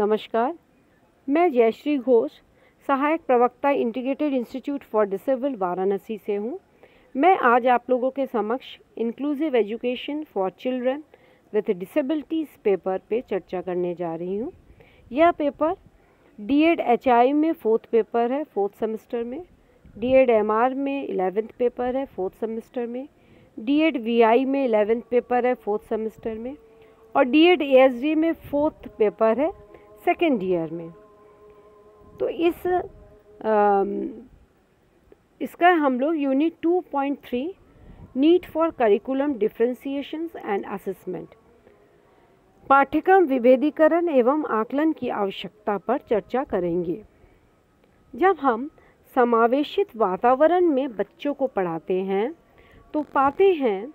नमस्कार, मैं जयश्री घोष, सहायक प्रवक्ता integrated institute for disabled Varanasi से हूँ। मैं आज आप लोगों के समक्ष inclusive education for children with disabilities paper पे चर्चा करने जा रही हूँ। यह पेपर डीएड एचआई में 4th पेपर है 4th सेमेस्टर में, डीएड एमआर में 11th पेपर है 4th सेमेस्टर में, डीएड वीआई में 11th पेपर है 4th सेमेस्टर में और डीएड एएसडी में 4th पेपर है 2nd ईयर में। तो इसका हम लोग unit 2.3 need for curriculum differentiations and assessment, पाठ्यक्रम विभेदीकरण एवं आकलन की आवश्यकता पर चर्चा करेंगे। जब हम समावेशित वातावरण में बच्चों को पढ़ाते हैं तो पाते हैं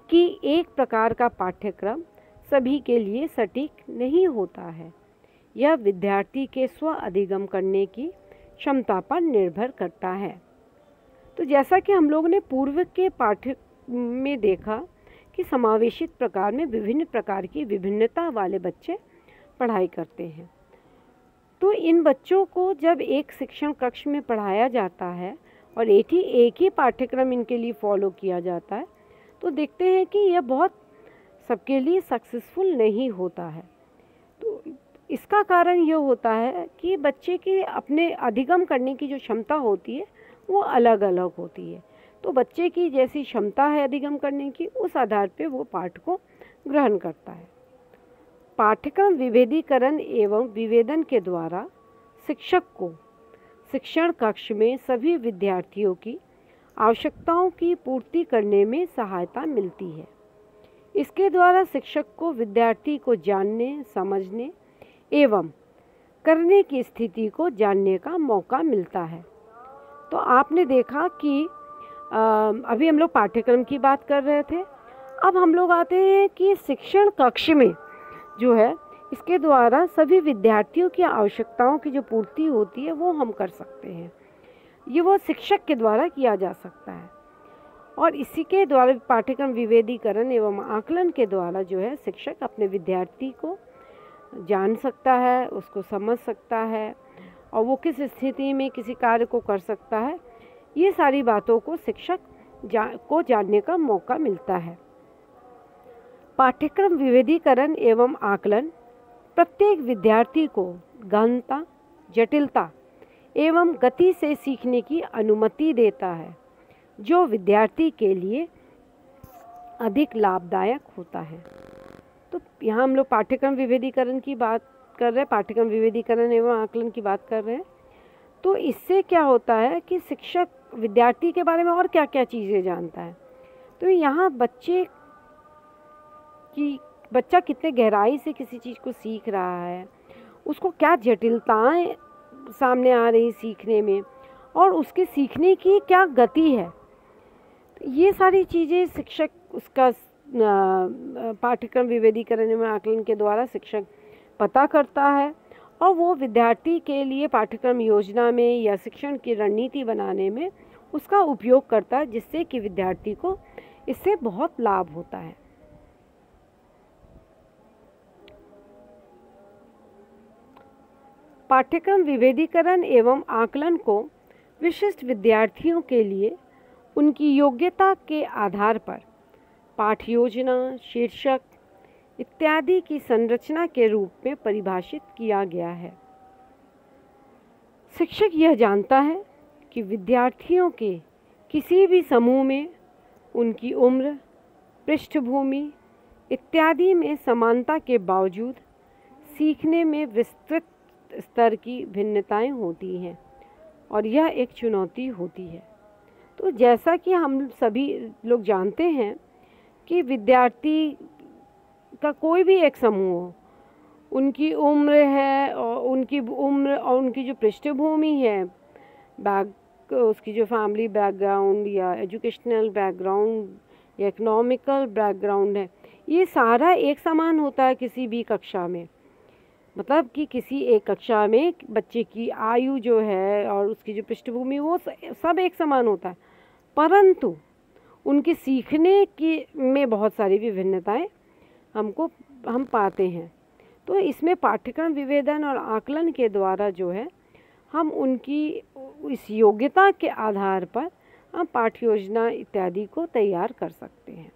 कि एक प्रकार का पाठ्यक्रम सभी के लिए सटीक नहीं होता है। यह विद्यार्थी के स्व अधिगम करने की क्षमता पर निर्भर करता है। तो जैसा कि हम लोगों ने पूर्व के पाठ्य में देखा कि समावेशित प्रकार में विभिन्न प्रकार की विभिन्नता वाले बच्चे पढ़ाई करते हैं। तो इन बच्चों को जब एक शिक्षण कक्ष में पढ़ाया जाता है और एक ही पाठ्यक्रम इनके लिए फॉलो किया जाता है तो देखते हैं कि यह बहुत सबके लिए सक्सेसफुल नहीं होता है। तो इसका कारण यह होता है कि बच्चे की अपने अधिगम करने की जो क्षमता होती है वो अलग अलग होती है। तो बच्चे की जैसी क्षमता है अधिगम करने की, उस आधार पे वो पाठ को ग्रहण करता है। पाठ्यक्रम विभेदीकरण एवं विभेदन के द्वारा शिक्षक को शिक्षण कक्ष में सभी विद्यार्थियों की आवश्यकताओं की पूर्ति करने में सहायता मिलती है। इसके द्वारा शिक्षक को विद्यार्थी को जानने, समझने एवं करने की स्थिति को जानने का मौका मिलता है। तो आपने देखा कि अभी हम लोग पाठ्यक्रम की बात कर रहे थे, अब हम लोग आते हैं कि शिक्षण कक्ष में जो है इसके द्वारा सभी विद्यार्थियों की आवश्यकताओं की जो पूर्ति होती है वो हम कर सकते हैं। ये वो शिक्षक के द्वारा किया जा सकता है और इसी के द्वारा पाठ्यक्रम विभेदीकरण एवं आकलन के द्वारा जो है शिक्षक अपने विद्यार्थी को जान सकता है, उसको समझ सकता है और वो किस स्थिति में किसी कार्य को कर सकता है, ये सारी बातों को शिक्षक को जानने का मौका मिलता है। पाठ्यक्रम विभेदीकरण एवं आकलन प्रत्येक विद्यार्थी को गहनता, जटिलता एवं गति से सीखने की अनुमति देता है, जो विद्यार्थी के लिए अधिक लाभदायक होता है। तो यहाँ हम लोग पाठ्यक्रम विभेदीकरण की बात कर रहे हैं, पाठ्यक्रम विभेदीकरण एवं आकलन की बात कर रहे हैं। तो इससे क्या होता है कि शिक्षक विद्यार्थी के बारे में और क्या क्या चीज़ें जानता है। तो यहाँ बच्चा कितने गहराई से किसी चीज़ को सीख रहा है, उसको क्या जटिलताएं सामने आ रही सीखने में और उसके सीखने की क्या गति है, ये सारी चीज़ें शिक्षक उसका पाठ्यक्रम विभेदीकरण एवं आकलन के द्वारा शिक्षक पता करता है और वो विद्यार्थी के लिए पाठ्यक्रम योजना में या शिक्षण की रणनीति बनाने में उसका उपयोग करता है, जिससे कि विद्यार्थी को इससे बहुत लाभ होता है। पाठ्यक्रम विभेदीकरण एवं आकलन को विशिष्ट विद्यार्थियों के लिए उनकी योग्यता के आधार पर पाठ योजना, शीर्षक इत्यादि की संरचना के रूप में परिभाषित किया गया है। शिक्षक यह जानता है कि विद्यार्थियों के किसी भी समूह में उनकी उम्र, पृष्ठभूमि इत्यादि में समानता के बावजूद सीखने में विस्तृत स्तर की भिन्नताएं होती हैं और यह एक चुनौती होती है। तो जैसा कि हम सभी लोग जानते हैं कि विद्यार्थी का कोई भी एक समूह हो, उनकी उम्र है और उनकी जो पृष्ठभूमि है, उसकी जो फैमिली बैकग्राउंड या एजुकेशनल बैकग्राउंड या इकोनॉमिकल बैकग्राउंड है, ये सारा एक समान होता है किसी भी कक्षा में। मतलब कि किसी एक कक्षा में बच्चे की आयु जो है और उसकी जो पृष्ठभूमि वो सब एक समान होता है, परंतु उनके सीखने की में बहुत सारी विभिन्नताएं हम पाते हैं। तो इसमें पाठ्यक्रम विभेदन और आकलन के द्वारा जो है हम उनकी इस योग्यता के आधार पर हम पाठ्य योजना इत्यादि को तैयार कर सकते हैं।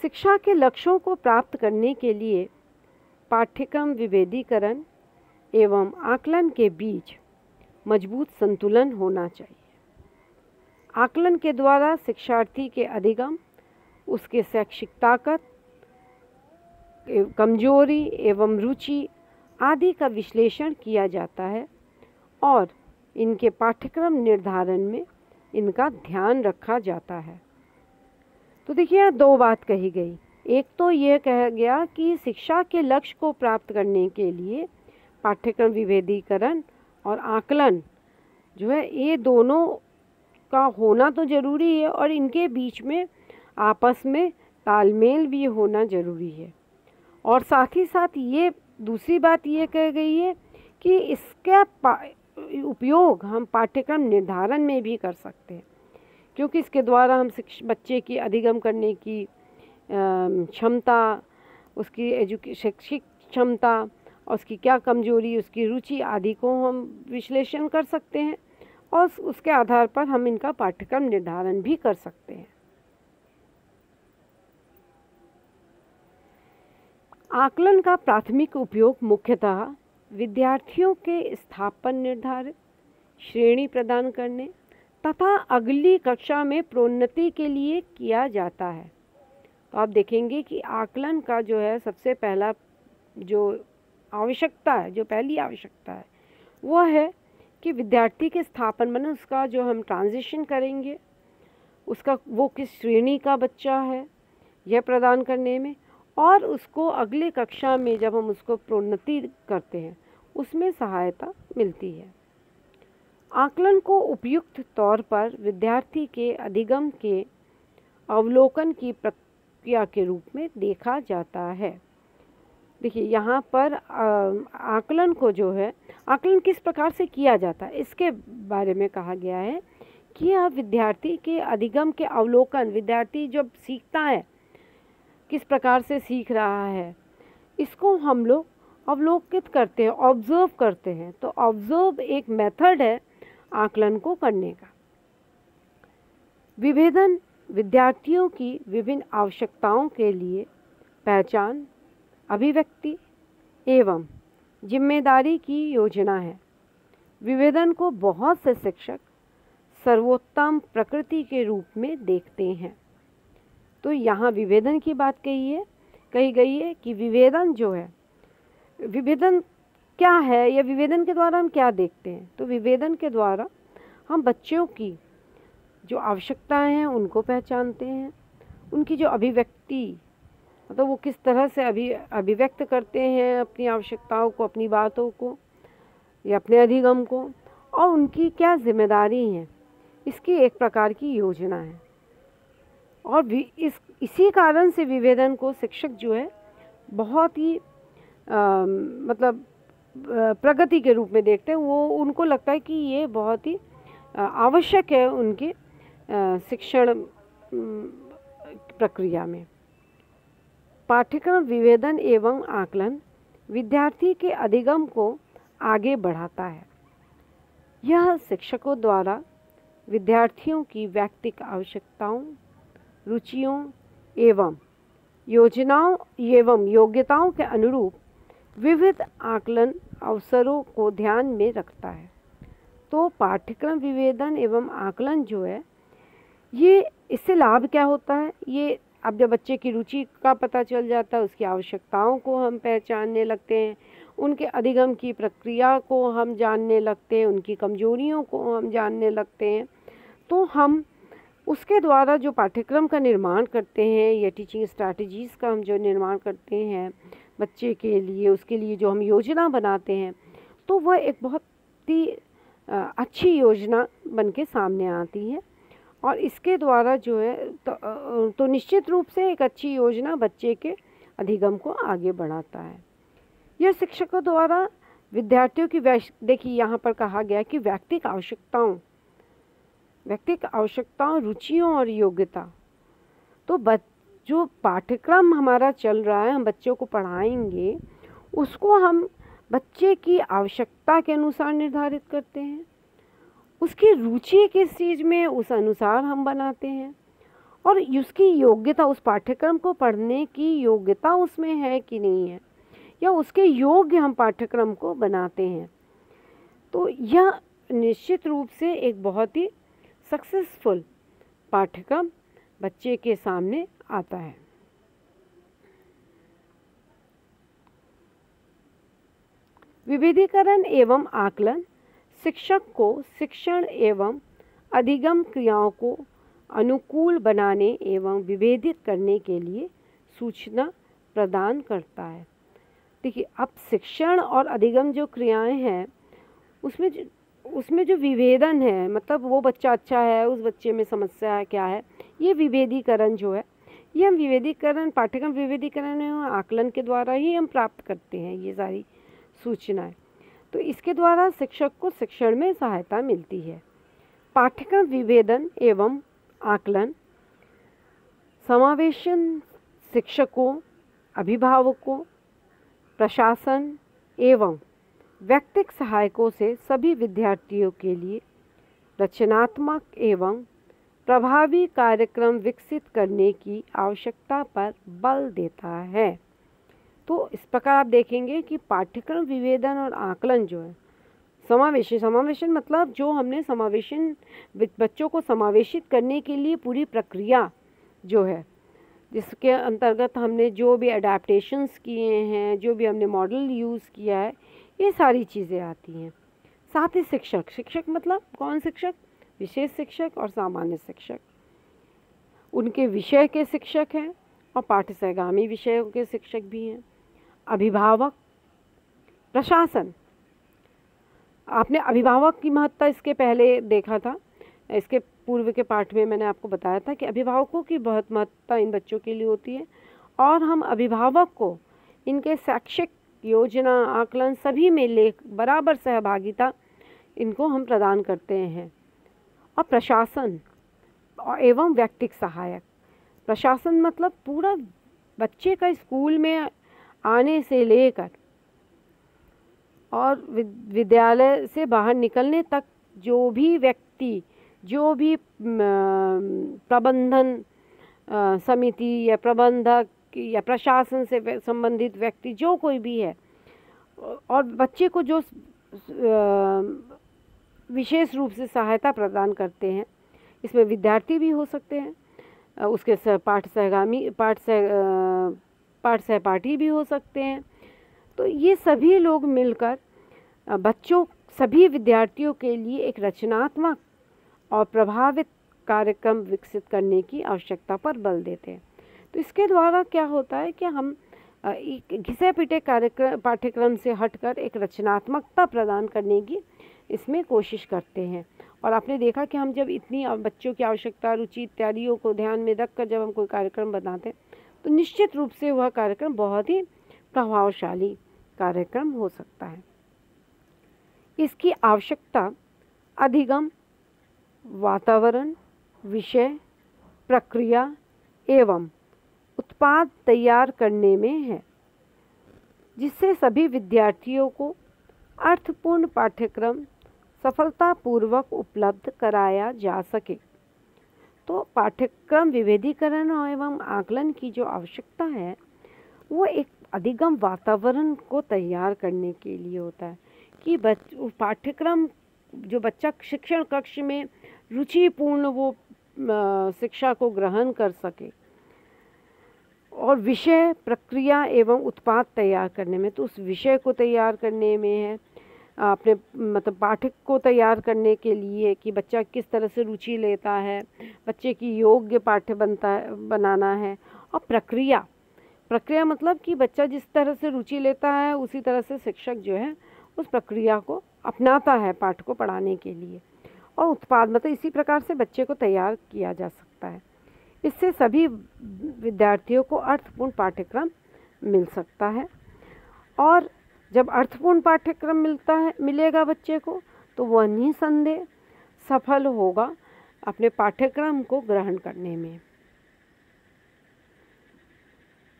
शिक्षा के लक्ष्यों को प्राप्त करने के लिए पाठ्यक्रम विभेदीकरण एवं आकलन के बीच मजबूत संतुलन होना चाहिए। आकलन के द्वारा शिक्षार्थी के अधिगम, उसके शैक्षिक ताकत, कमजोरी एवं रुचि आदि का विश्लेषण किया जाता है और इनके पाठ्यक्रम निर्धारण में इनका ध्यान रखा जाता है। तो देखिए यहाँ दो बात कही गई। एक तो यह कहा गया कि शिक्षा के लक्ष्य को प्राप्त करने के लिए पाठ्यक्रम विभेदीकरण और आकलन जो है ये दोनों का होना तो ज़रूरी है और इनके बीच में आपस में तालमेल भी होना ज़रूरी है। और साथ ही साथ ये दूसरी बात ये कह गई है कि इसका उपयोग हम पाठ्यक्रम निर्धारण में भी कर सकते हैं, क्योंकि इसके द्वारा हम बच्चे की अधिगम करने की क्षमता, उसकी शैक्षिक क्षमता और उसकी क्या कमजोरी, उसकी रुचि आदि को हम विश्लेषण कर सकते हैं और उसके आधार पर हम इनका पाठ्यक्रम निर्धारण भी कर सकते हैं। आकलन का प्राथमिक उपयोग मुख्यतः विद्यार्थियों के स्थापन निर्धारित, श्रेणी प्रदान करने तथा अगली कक्षा में प्रोन्नति के लिए किया जाता है। तो आप देखेंगे कि आकलन का जो है सबसे पहला जो आवश्यकता है, जो पहली आवश्यकता है वो है कि विद्यार्थी के स्थापन माने उसका जो हम ट्रांजिशन करेंगे, उसका वो किस श्रेणी का बच्चा है यह प्रदान करने में, और उसको अगले कक्षा में जब हम उसको प्रोन्नति करते हैं उसमें सहायता मिलती है। आकलन को उपयुक्त तौर पर विद्यार्थी के अधिगम के अवलोकन की प्रक्रिया के रूप में देखा जाता है। देखिए यहाँ पर आकलन को जो है, आकलन किस प्रकार से किया जाता है इसके बारे में कहा गया है कि यह विद्यार्थी के अधिगम के अवलोकन, विद्यार्थी जब सीखता है किस प्रकार से सीख रहा है, इसको हम लोग अवलोकित करते हैं, ऑब्जर्व करते हैं। तो ऑब्जर्व एक मेथड है आकलन को करने का। विभेदन विद्यार्थियों की विभिन्न आवश्यकताओं के लिए पहचान, अभिव्यक्ति एवं जिम्मेदारी की योजना है। विभेदन को बहुत से शिक्षक सर्वोत्तम प्रकृति के रूप में देखते हैं। तो यहाँ विभेदन की बात कही गई है कि विभेदन जो है, विभेदन क्या है या विभेदन के द्वारा हम क्या देखते हैं। तो विभेदन के द्वारा हम बच्चों की जो आवश्यकताएं हैं उनको पहचानते हैं, उनकी जो अभिव्यक्ति मतलब वो किस तरह से अभिव्यक्त करते हैं अपनी आवश्यकताओं को, अपनी बातों को या अपने अधिगम को, और उनकी क्या जिम्मेदारी है, इसकी एक प्रकार की योजना है। और इसी कारण से विभेदन को शिक्षक जो है बहुत ही मतलब प्रगति के रूप में देखते हैं। वो उनको लगता है कि ये बहुत ही आवश्यक है उनके शिक्षण प्रक्रिया में। पाठ्यक्रम विभेदन एवं आकलन विद्यार्थी के अधिगम को आगे बढ़ाता है। यह शिक्षकों द्वारा विद्यार्थियों की व्यक्तिगत आवश्यकताओं, रुचियों एवं योजनाओं एवं योग्यताओं के अनुरूप विविध आकलन अवसरों को ध्यान में रखता है। तो पाठ्यक्रम विभेदन एवं आकलन जो है ये, इससे लाभ क्या होता है, ये अब जब बच्चे की रुचि का पता चल जाता है, उसकी आवश्यकताओं को हम पहचानने लगते हैं, उनके अधिगम की प्रक्रिया को हम जानने लगते हैं, उनकी कमजोरियों को हम जानने लगते हैं, तो हम उसके द्वारा जो पाठ्यक्रम का निर्माण करते हैं या टीचिंग स्ट्रैटेजीज़ का हम जो निर्माण करते हैं बच्चे के लिए, उसके लिए जो हम योजना बनाते हैं, तो वह एक बहुत ही अच्छी योजना बन के सामने आती है। और इसके द्वारा जो है तो निश्चित रूप से एक अच्छी योजना बच्चे के अधिगम को आगे बढ़ाता है। यह शिक्षकों द्वारा विद्यार्थियों की देखिए यहाँ पर कहा गया कि व्यक्तिगत आवश्यकताओं, रुचियों और योग्यता, तो जो पाठ्यक्रम हमारा चल रहा है, हम बच्चों को पढ़ाएंगे, उसको हम बच्चे की आवश्यकता के अनुसार निर्धारित करते हैं। उसकी रुचि किस चीज़ में, उस अनुसार हम बनाते हैं। और उसकी योग्यता, उस पाठ्यक्रम को पढ़ने की योग्यता उसमें है कि नहीं है, या उसके योग्य हम पाठ्यक्रम को बनाते हैं। तो यह निश्चित रूप से एक बहुत ही सक्सेसफुल पाठ्यक्रम बच्चे के सामने आता है। विविधीकरण एवं आकलन शिक्षक को शिक्षण एवं अधिगम क्रियाओं को अनुकूल बनाने एवं विभेदित करने के लिए सूचना प्रदान करता है। देखिए, अब शिक्षण और अधिगम जो क्रियाएं हैं, उसमें जो विभेदन है, मतलब वो बच्चा अच्छा है, उस बच्चे में समस्या क्या है, ये विभेदीकरण जो है, ये हम विभेदीकरण, पाठ्यक्रम विभेदीकरण एवं आकलन के द्वारा ही हम प्राप्त करते हैं ये सारी सूचनाएं। तो इसके द्वारा शिक्षक को शिक्षण में सहायता मिलती है। पाठ्यक्रम विभेदन एवं आकलन समावेशन शिक्षकों, अभिभावकों, प्रशासन एवं व्यक्तिगत सहायकों से सभी विद्यार्थियों के लिए रचनात्मक एवं प्रभावी कार्यक्रम विकसित करने की आवश्यकता पर बल देता है। तो इस प्रकार आप देखेंगे कि पाठ्यक्रम विभेदन और आकलन जो है, समावेशन मतलब जो हमने समावेशन, बच्चों को समावेशित करने के लिए पूरी प्रक्रिया जो है, जिसके अंतर्गत हमने जो भी अडेप्टेशंस किए हैं, जो भी हमने मॉडल यूज़ किया है, ये सारी चीज़ें आती हैं। साथ ही शिक्षक मतलब कौन शिक्षक? विशेष शिक्षक और सामान्य शिक्षक। उनके विषय के शिक्षक हैं और पाठ्यसहगामी विषयों के शिक्षक भी हैं। अभिभावक, प्रशासन। आपने अभिभावक की महत्ता इसके पहले देखा था, इसके पूर्व के पाठ में मैंने आपको बताया था कि अभिभावकों की बहुत महत्ता इन बच्चों के लिए होती है, और हम अभिभावक को इनके शैक्षिक योजना, आकलन सभी में बराबर सहभागिता इनको हम प्रदान करते हैं। और प्रशासन एवं व्यक्तिगत सहायक। प्रशासन मतलब पूरा बच्चे का स्कूल में आने से लेकर और विद्यालय से बाहर निकलने तक जो भी व्यक्ति, जो भी प्रबंधन समिति या प्रबंधक या प्रशासन से संबंधित व्यक्ति जो कोई भी है, और बच्चे को जो विशेष रूप से सहायता प्रदान करते हैं, इसमें विद्यार्थी भी हो सकते हैं, उसके पाठ सहपाठी भी हो सकते हैं। तो ये सभी लोग मिलकर सभी विद्यार्थियों के लिए एक रचनात्मक और प्रभावित कार्यक्रम विकसित करने की आवश्यकता पर बल देते हैं। तो इसके द्वारा क्या होता है कि हम एक घिसे पिटे पाठ्यक्रम से हटकर एक रचनात्मकता प्रदान करने की इसमें कोशिश करते हैं। और आपने देखा कि हम जब इतनी बच्चों की आवश्यकता, रुचि इत्यादियों को ध्यान में रखकर जब हम कोई कार्यक्रम बनाते हैं, तो निश्चित रूप से वह कार्यक्रम बहुत ही प्रभावशाली कार्यक्रम हो सकता है। इसकी आवश्यकता अधिगम, वातावरण, विषय, प्रक्रिया एवं उत्पाद तैयार करने में है, जिससे सभी विद्यार्थियों को अर्थपूर्ण पाठ्यक्रम सफलतापूर्वक उपलब्ध कराया जा सके। तो पाठ्यक्रम विभेदीकरण एवं आकलन की जो आवश्यकता है, वो एक अधिगम वातावरण को तैयार करने के लिए होता है कि पाठ्यक्रम जो बच्चा शिक्षण कक्ष में रुचिपूर्ण वो शिक्षा को ग्रहण कर सके, और विषय, प्रक्रिया एवं उत्पाद तैयार करने में, तो उस विषय को तैयार करने में है, अपने मतलब पाठक को तैयार करने के लिए कि बच्चा किस तरह से रुचि लेता है, बच्चे की योग्य पाठ्य बनाना है। और प्रक्रिया मतलब कि बच्चा जिस तरह से रुचि लेता है उसी तरह से शिक्षक जो है उस प्रक्रिया को अपनाता है पाठ को पढ़ाने के लिए। और उत्पाद मतलब इसी प्रकार से बच्चे को तैयार किया जा सकता है। इससे सभी विद्यार्थियों को अर्थपूर्ण पाठ्यक्रम मिल सकता है, और जब अर्थपूर्ण पाठ्यक्रम मिलेगा बच्चे को, तो वह निसंदेह सफल होगा अपने पाठ्यक्रम को ग्रहण करने में।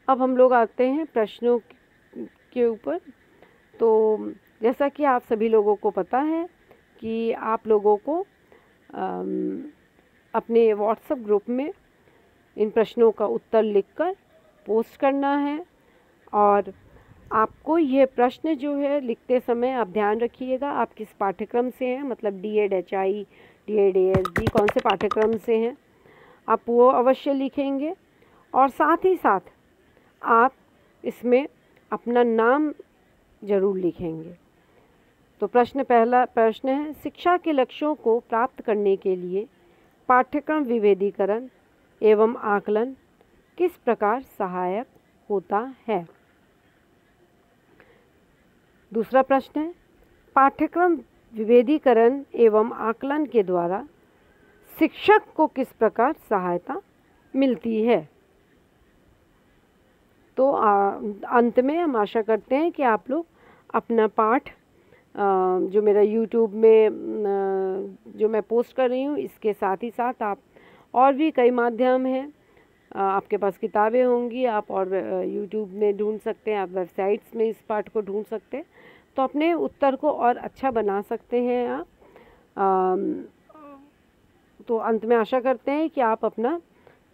अब हम लोग आते हैं प्रश्नों के ऊपर। तो जैसा कि आप सभी लोगों को पता है कि आप लोगों को अपने व्हाट्सएप ग्रुप में इन प्रश्नों का उत्तर लिखकर पोस्ट करना है। और आपको ये प्रश्न जो है लिखते समय आप ध्यान रखिएगा आप किस पाठ्यक्रम से हैं, मतलब DED HI, DED ASD कौन से पाठ्यक्रम से हैं, आप वो अवश्य लिखेंगे। और साथ ही साथ आप इसमें अपना नाम ज़रूर लिखेंगे। तो पहला प्रश्न है, शिक्षा के लक्ष्यों को प्राप्त करने के लिए पाठ्यक्रम विभेदीकरण एवं आकलन किस प्रकार सहायक होता है। दूसरा प्रश्न है, पाठ्यक्रम विभेदीकरण एवं आकलन के द्वारा शिक्षक को किस प्रकार सहायता मिलती है। तो अंत में हम आशा करते हैं कि आप लोग अपना पाठ जो मेरा YouTube में जो मैं पोस्ट कर रही हूँ इसके साथ ही साथ आप और भी कई माध्यम हैं, आपके पास किताबें होंगी, आप और YouTube में ढूंढ सकते हैं, आप वेबसाइट्स में इस पाठ को ढूंढ सकते हैं, तो अपने उत्तर को और अच्छा बना सकते हैं आप। तो अंत में आशा करते हैं कि आप अपना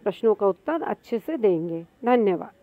प्रश्नों का उत्तर अच्छे से देंगे। धन्यवाद।